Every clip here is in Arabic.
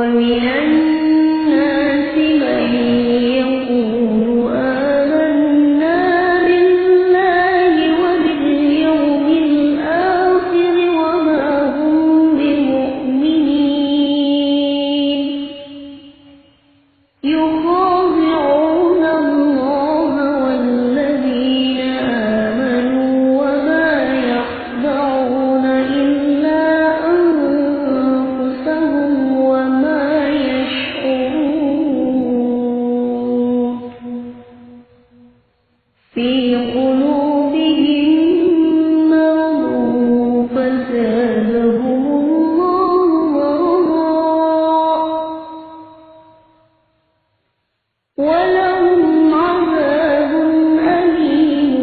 ومن الناس من يقول آمنا بالله وباليوم الآخر وما هم بمؤمنين يخادعون الله والذين آمنوا وما يخدعون إلا أنفسهم وما يشعرون في قلوبهم مرض فزادهم الله مرضا ولهم عذاب أليم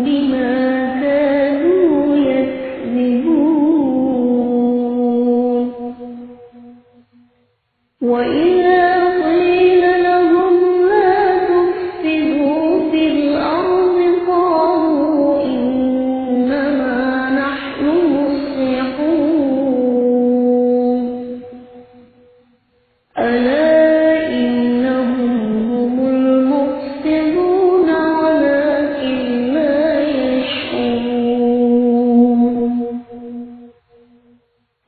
بما كانوا يكذبون وإذا قيل لهم لا تفسدوا في الأرض قالوا إنما نحن مصلحون ألا إنهم هم المفسدون ولكن لا يشعرون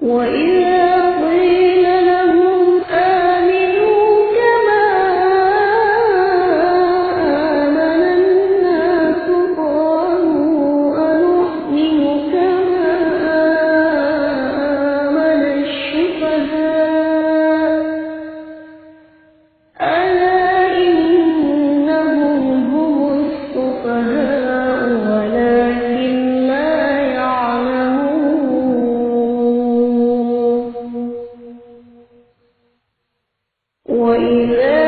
وإذا قيل لهم آمنوا كما آمن الناس قالوا أنؤمن كما آمن السفهاء ألا إنهم هم السفهاء ولكن لا يعلمون وإذا